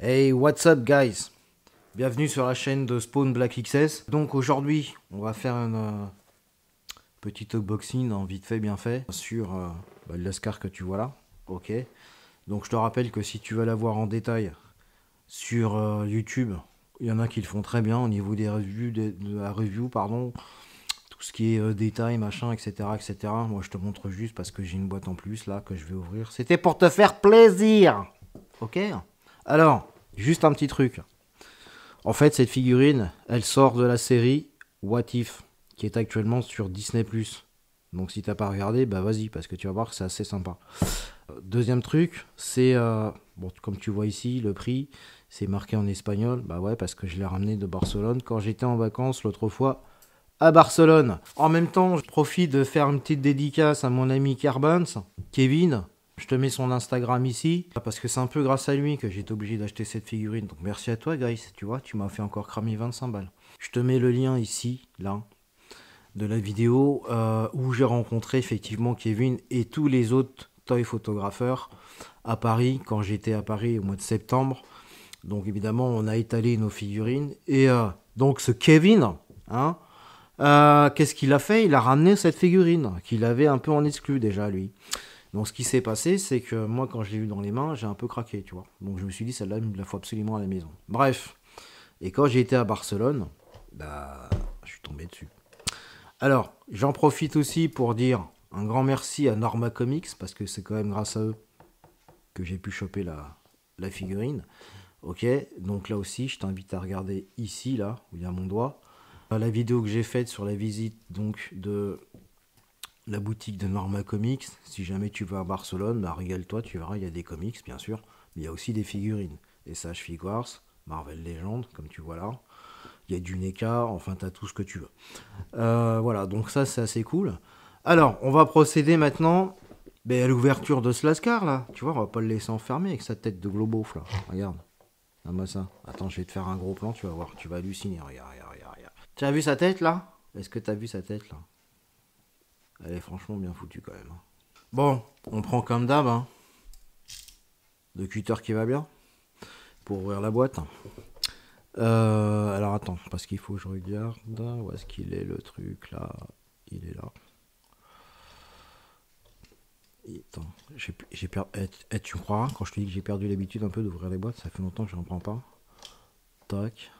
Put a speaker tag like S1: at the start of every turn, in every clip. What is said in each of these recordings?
S1: Hey, what's up guys? Bienvenue sur la chaîne de Spawn Black XS. Donc aujourd'hui, on va faire un petit unboxing en vite fait, bien fait, sur le Lascar que tu vois là. Ok. Donc je te rappelle que si tu veux la voir en détail sur YouTube, il y en a qui le font très bien au niveau des reviews, de la review, pardon. Tout ce qui est détail, machin, etc., etc. Moi je te montre juste parce que j'ai une boîte en plus là que je vais ouvrir. C'était pour te faire plaisir. Ok. Alors, juste un petit truc. En fait, cette figurine, elle sort de la série What If, qui est actuellement sur Disney+. Donc si t'as pas regardé, bah vas-y, parce que tu vas voir que c'est assez sympa. Deuxième truc, c'est, bon, comme tu vois ici, le prix, c'est marqué en espagnol. Bah ouais, parce que je l'ai ramené de Barcelone quand j'étais en vacances l'autre fois à Barcelone. En même temps, je profite de faire une petite dédicace à mon ami Carbans, Kevin. Je te mets son Instagram ici, parce que c'est un peu grâce à lui que j'ai été obligé d'acheter cette figurine. Donc merci à toi, guys. Tu vois, tu m'as fait encore cramer 25 balles. Je te mets le lien ici, là, de la vidéo où j'ai rencontré effectivement Kevin et tous les autres toy photographeurs à Paris, quand j'étais à Paris au mois de septembre. Donc évidemment, on a étalé nos figurines. Et donc ce Kevin, hein, qu'est-ce qu'il a fait? Il a ramené cette figurine qu'il avait un peu en exclu déjà, lui. Donc ce qui s'est passé, c'est que moi, quand je l'ai eu dans les mains, j'ai un peu craqué, tu vois. Donc je me suis dit, celle-là, il me la faut absolument à la maison. Bref. Et quand j'ai été à Barcelone, bah, je suis tombé dessus. Alors, j'en profite aussi pour dire un grand merci à Norma Comics, parce que c'est quand même grâce à eux que j'ai pu choper la figurine. Ok, donc là aussi, je t'invite à regarder ici, là, où il y a mon doigt. La vidéo que j'ai faite sur la visite, donc, de la boutique de Norma Comics. Si jamais tu vas à Barcelone, bah régale-toi, tu verras, il y a des comics bien sûr, mais il y a aussi des figurines. SH Figuarts, Marvel Legends, comme tu vois là. Il y a du NECA, enfin t'as tout ce que tu veux. Voilà, donc ça c'est assez cool. Alors, on va procéder maintenant à l'ouverture de ce Lascar là. Tu vois, on va pas le laisser enfermer avec sa tête de globof là. Regarde. Regarde-moi ça. Attends, je vais te faire un gros plan, tu vas voir, tu vas halluciner. Regarde, regarde, regarde, regarde. Tu as vu sa tête là? Est-ce que tu as vu sa tête là? Elle est franchement bien foutue quand même. Bon, on prend comme d'hab, hein. Le cutter qui va bien pour ouvrir la boîte. Alors attends, parce qu'il faut que je regarde. Où est-ce qu'il est le truc là? Il est là. Attends, j'ai perdu. Tu me croiras quand je te dis que j'ai perdu l'habitude un peu d'ouvrir les boîtes? Ça fait longtemps que je n'en prends pas. Tac.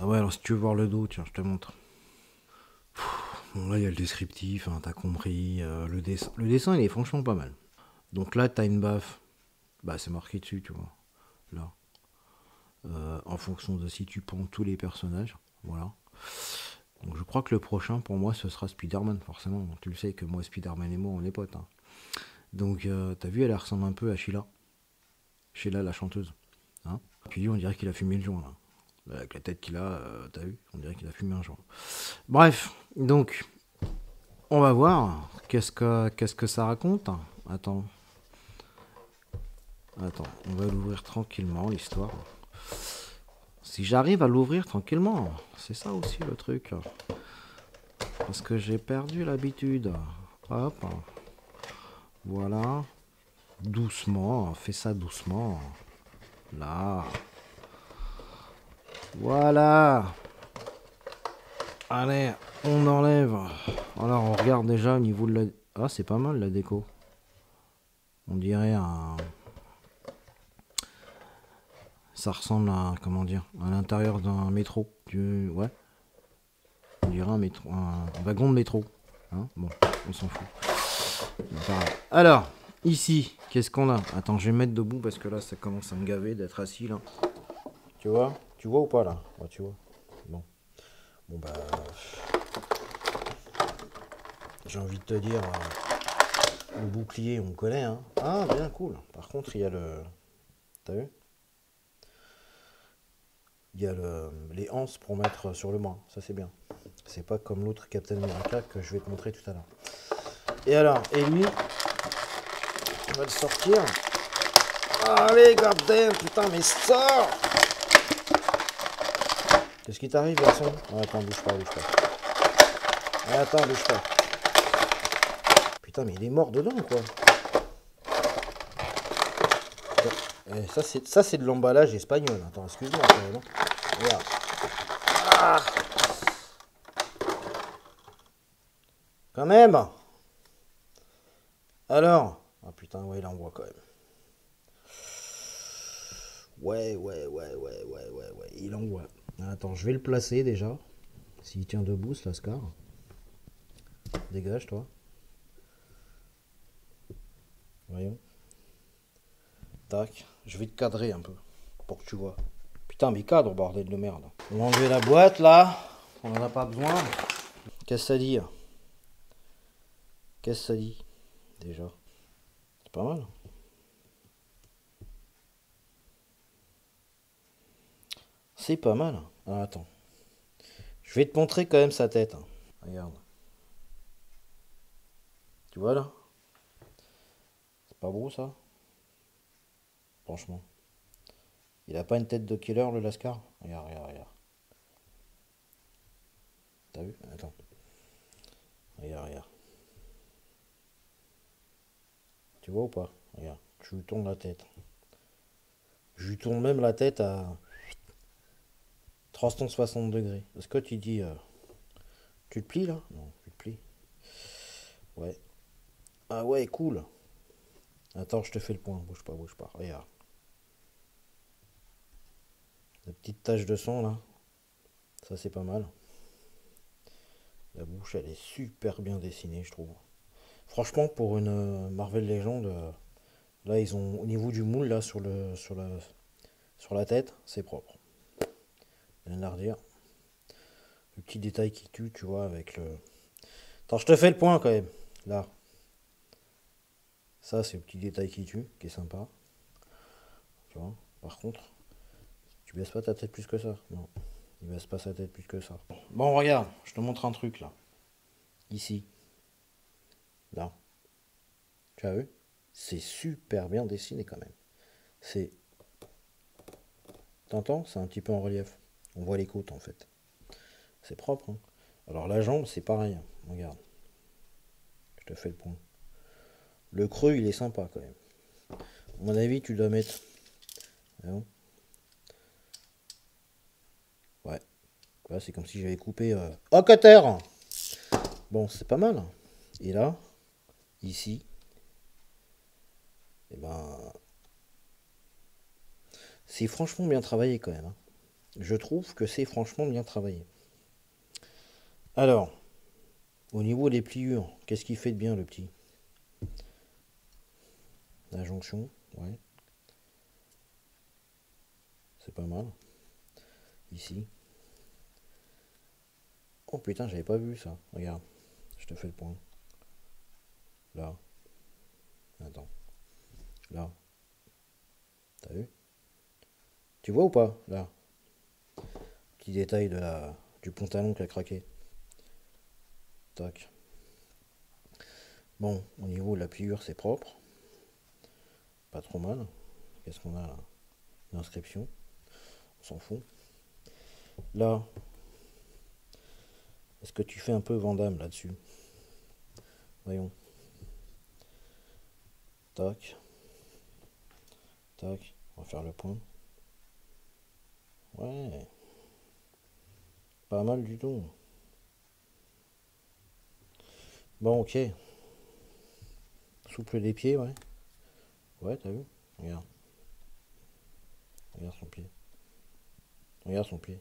S1: Ah ouais, alors si tu veux voir le dos, tiens, je te montre. Bon, là, il y a le descriptif, hein, t'as compris. Le dessin, il est franchement pas mal. Donc là, t'as une baffe. Bah, c'est marqué dessus, tu vois. Là. En fonction de si tu prends tous les personnages. Voilà. Donc je crois que le prochain, pour moi, ce sera Spider-Man, forcément. Donc, tu le sais que moi, Spider-Man et moi, on est potes. Hein. Donc, t'as vu, elle ressemble un peu à Sheila. Sheila, la chanteuse. Hein. Puis lui, on dirait qu'il a fumé le joint, là. Avec la tête qu'il a, t'as vu? On dirait qu'il a fumé un joint. Bref, donc, on va voir. Qu'est-ce que ça raconte? Attends. Attends, on va l'ouvrir tranquillement, l'histoire. Si j'arrive à l'ouvrir tranquillement, c'est ça aussi le truc. Parce que j'ai perdu l'habitude. Hop. Voilà. Doucement, fais ça doucement. Là. Voilà. Allez, on enlève. Alors, on regarde déjà au niveau de la... Ah, c'est pas mal la déco. On dirait un... Ça ressemble à, comment dire, à l'intérieur d'un métro. Ouais. On dirait un métro, un wagon de métro. Hein, bon, on s'en fout. Alors, ici, qu'est-ce qu'on a? Attends, je vais me mettre debout parce que là, ça commence à me gaver d'être assis là. Tu vois? Tu vois ou pas là? Ouais, tu vois. Bon. Bon bah... J'ai envie de te dire... le bouclier, on connaît, hein. Ah, bien cool. Par contre, il y a le... T'as vu? Il y a les anses pour mettre sur le bras, ça c'est bien. C'est pas comme l'autre Captain America que je vais te montrer tout à l'heure. Et alors, et lui, on va le sortir. Allez, goddamn, putain, mais sors! Qu'est-ce qui t'arrive, garçon? Oh, attends, bouge pas, bouge pas. Attends, bouge pas. Putain, mais il est mort dedans, quoi. Et ça c'est de l'emballage espagnol. Attends, excuse-moi quand même, hein. Regarde. Ah, quand même. Alors. Ah putain, ouais, il envoie quand même. Ouais. Il envoie. Attends, je vais le placer déjà. S'il tient debout, ce Lascar. Dégage, toi. Voyons. Tac. Je vais te cadrer un peu. Pour que tu vois. Putain, mais cadre, bordel de merde. On va enlever la boîte, là. On en a pas besoin. Qu'est-ce que ça dit? Qu'est-ce que ça dit? Déjà. C'est pas mal. C'est pas mal. Ah, attends. Je vais te montrer quand même sa tête, hein. Regarde. Tu vois, là? C'est pas beau, ça? Franchement. Il a pas une tête de killer, le Lascar? Regarde. T'as vu? Attends. Regarde. Tu vois ou pas? Regarde. Je lui tourne la tête. Je lui tourne même la tête à 360 degrés. Est-ce que tu dis... tu te plies, là? Non, tu te plies. Ouais. Ah ouais, cool. Attends, je te fais le point. Bouge pas. Regarde. La petite tache de sang, là. Ça, c'est pas mal. La bouche, elle est super bien dessinée, je trouve. Franchement, pour une Marvel Legend, là, ils ont, au niveau du moule, là, sur la tête, c'est propre. Rien à redire. Le petit détail qui tue, tu vois, avec le... Attends, je te fais le point, quand même. Là. Ça, c'est le petit détail qui tue, qui est sympa. Tu vois. Par contre, tu baisses pas ta tête plus que ça. Non. Il baisse pas sa tête plus que ça. Bon, regarde, je te montre un truc, là. Ici. Là. Tu as vu? C'est super bien dessiné, quand même. C'est... T'entends? C'est un petit peu en relief. On voit les côtes, en fait. C'est propre, hein. Alors, la jambe, c'est pareil. Regarde. Je te fais le point. Le creux, il est sympa, quand même. À mon avis, tu dois mettre... Voyons. Ouais. Là, c'est comme si j'avais coupé... Oh, cutter! Bon, c'est pas mal. Et là, ici, eh ben... C'est franchement bien travaillé, quand même, hein. Je trouve que c'est franchement bien travaillé. Alors, au niveau des pliures, qu'est-ce qu'il fait de bien, le petit? La jonction, ouais. C'est pas mal. Ici. Oh putain, j'avais pas vu ça. Regarde, je te fais le point. Là. Attends. Là. T'as vu? Tu vois ou pas? Là. Petit détail du pantalon qui a craqué. Tac. Bon, au niveau de la pliure, c'est propre. Pas trop mal. Qu'est-ce qu'on a là? Une inscription. On s'en fout. Là. Est-ce que tu fais un peu Vandame là-dessus? Voyons. Tac. Tac. On va faire le point. Ouais. Pas mal du tout. Bon, ok. Souple des pieds, ouais. Ouais, t'as vu? Regarde. Regarde son pied. Regarde son pied.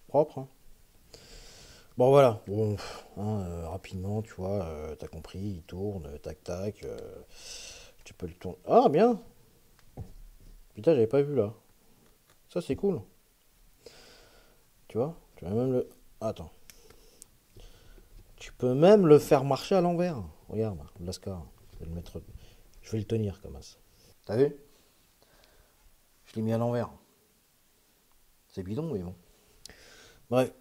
S1: Propre, hein. Bon, voilà. Bon, hein, rapidement, tu vois, t'as compris, il tourne, tac, tac. Tu peux le tourner. Ah, bien! Putain, j'avais pas vu là. Ça, c'est cool. Tu vois? Tu vas même le... Attends. Tu peux même le faire marcher à l'envers. Regarde, Lascar. Je vais le mettre... Je vais le tenir comme ça. T'as vu? Je l'ai mis à l'envers. C'est bidon, mais bon. Bref.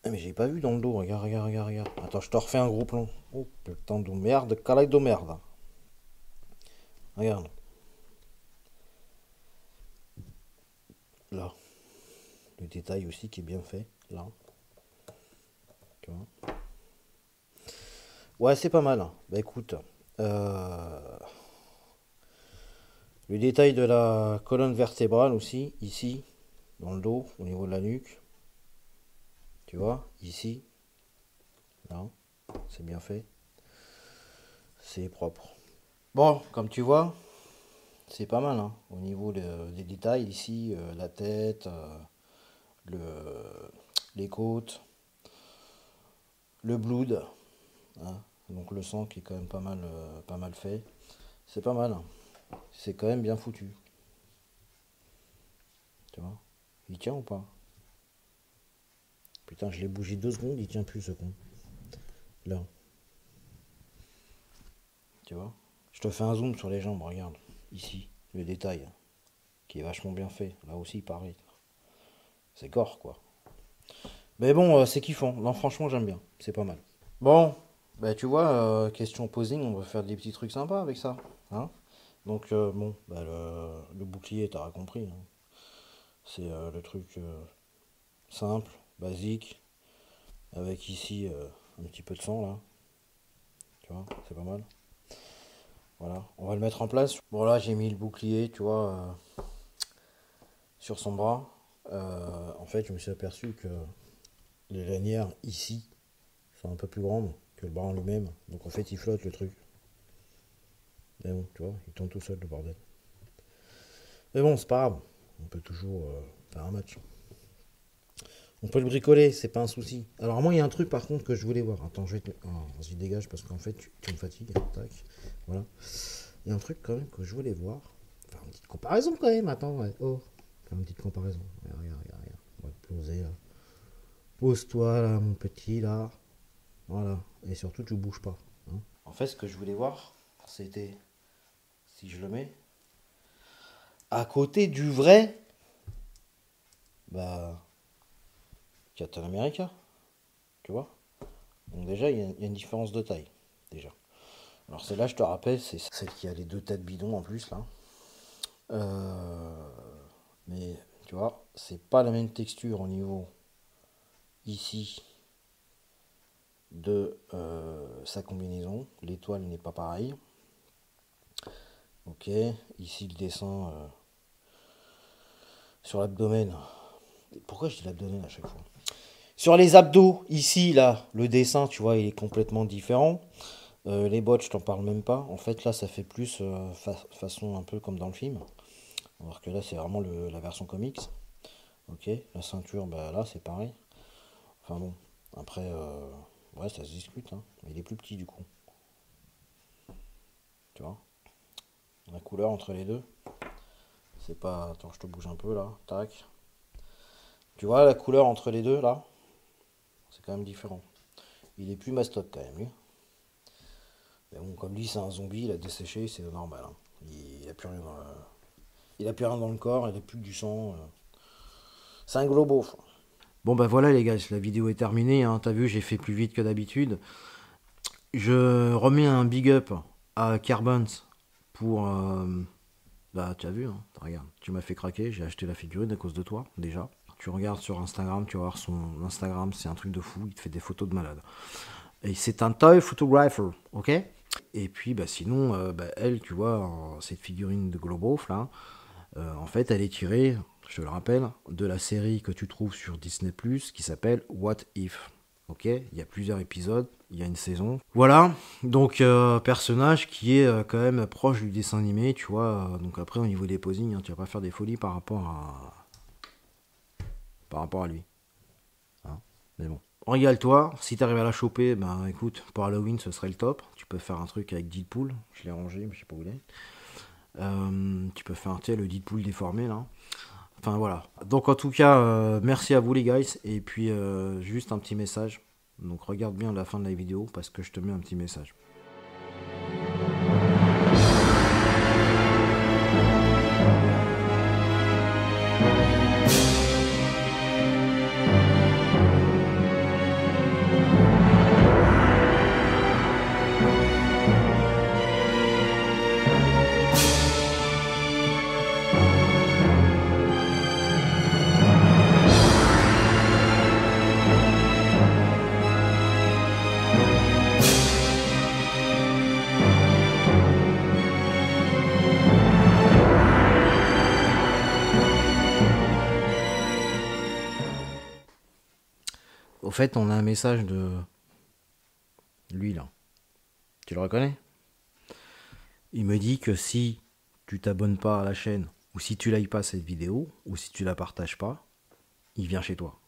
S1: Ah, mais j'ai pas vu dans le dos. Regarde. Attends, je te refais un gros plan. Oh putain de merde, calaille de merde. Regarde. Là. Le détail aussi qui est bien fait. Là. Tu vois. Ouais, c'est pas mal. Bah écoute. Le détail de la colonne vertébrale aussi, ici, dans le dos, au niveau de la nuque. Tu vois, ici. Là, c'est bien fait. C'est propre. Bon, comme tu vois, c'est pas mal, hein, au niveau des détails ici, la tête, les côtes, le blood, hein, donc le sang qui est quand même pas mal fait. C'est pas mal, hein. C'est quand même bien foutu. Tu vois, il tient ou pas? Putain, je l'ai bougé 2 secondes, il tient plus ce con. Là. Tu vois, je te fais un zoom sur les jambes, regarde. Ici, le détail, qui est vachement bien fait. Là aussi, pareil. C'est gore, quoi. Mais bon, c'est kiffant. Non, franchement, j'aime bien. C'est pas mal. Bon, bah tu vois, question posing, on va faire des petits trucs sympas avec ça. Hein, donc, bon, bah, le bouclier, t'auras compris. Hein. C'est le truc simple, basique. Avec ici un petit peu de sang, là. Tu vois, c'est pas mal. Voilà, on va le mettre en place. Bon, là, j'ai mis le bouclier, tu vois, sur son bras. En fait, je me suis aperçu que les lanières ici sont un peu plus grandes que le bras en lui-même. Donc en fait, il flotte le truc. Mais bon, tu vois, il tourne tout seul le bordel. Mais bon, c'est pas grave. On peut toujours faire un match. On peut le bricoler, c'est pas un souci. Alors moi, il y a un truc par contre que je voulais voir. Attends, je vais te... Oh, vas-y, dégage parce qu'en fait, tu me fatigues. Tac. Voilà. Il y a un truc quand même que je voulais voir. Faire une petite comparaison quand même. Attends, ouais. Oh. Faire une petite comparaison. Regarde. On va te poser là. Pose-toi là, mon petit là. Voilà. Et surtout, tu bouges pas. Hein. En fait, ce que je voulais voir, c'était si je le mets à côté du vrai, bah, Captain America. Tu vois. Donc déjà, il y a une différence de taille. Déjà. Alors celle-là, je te rappelle, c'est celle qui a les 2 têtes bidons en plus là. Mais tu vois, c'est pas la même texture au niveau ici de sa combinaison. L'étoile n'est pas pareille. Ok, ici il descend sur l'abdomen. Pourquoi je dis l'abdomen à chaque fois? Sur les abdos, ici là, le dessin, tu vois, il est complètement différent. Les bottes, je t'en parle même pas. En fait, là, ça fait plus façon un peu comme dans le film. Alors que là, c'est vraiment la version comics. Ok, la ceinture, bah là, c'est pareil. Enfin bon, après, ouais, ça se discute. Hein. Mais il est plus petit du coup. Tu vois, la couleur entre les deux, c'est pas. Attends, je te bouge un peu là. Tac. Tu vois, la couleur entre les deux là, c'est quand même différent. Il est plus mastoc quand même, lui. Mais bon, comme lui, c'est un zombie, il a desséché, c'est normal. Hein. Il a plus rien dans le... Il a plus rien dans le corps, il a plus que du sang. C'est un globo. Bon bah voilà les gars, la vidéo est terminée. Hein. T'as vu, j'ai fait plus vite que d'habitude. Je remets un big up à Carbons pour... bah tu as vu, hein. Regarde, tu m'as fait craquer, j'ai acheté la figurine à cause de toi, déjà. Tu regardes sur Instagram, tu vas voir son Instagram, c'est un truc de fou, il te fait des photos de malade. Et c'est un toy photographer, ok? Et puis bah sinon, bah, elle, tu vois, cette figurine de Globof là, en fait elle est tirée, je te le rappelle, de la série que tu trouves sur Disney+, qui s'appelle What If. Ok, il y a plusieurs épisodes, il y a une saison. Voilà, donc personnage qui est quand même proche du dessin animé, tu vois. Donc après au niveau des posings, hein, tu vas pas faire des folies par rapport à lui. Hein, mais bon. Régale-toi, si t'arrives à la choper, ben écoute, pour Halloween ce serait le top. Tu peux faire un truc avec Deadpool, je l'ai rangé, mais je sais pas où il est. Tu peux faire le Deadpool déformé là. Enfin voilà. Donc en tout cas, merci à vous les guys. Et puis juste un petit message. Donc regarde bien la fin de la vidéo parce que je te mets un petit message. au fait, on a un message de lui là. Tu le reconnais? Il me dit que si tu t'abonnes pas à la chaîne, ou si tu likes pas cette vidéo, ou si tu la partages pas, il vient chez toi.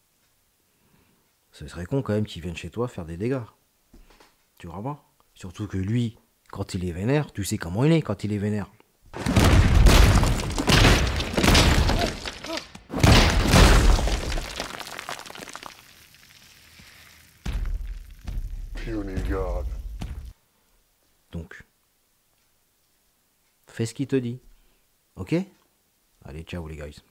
S1: Ce serait con quand même qu'il vienne chez toi faire des dégâts. Tu vois pas? Surtout que lui, quand il est vénère, tu sais comment il est quand il est vénère.
S2: Puny God.
S1: Donc, fais ce qu'il te dit. Ok? Allez, ciao les guys.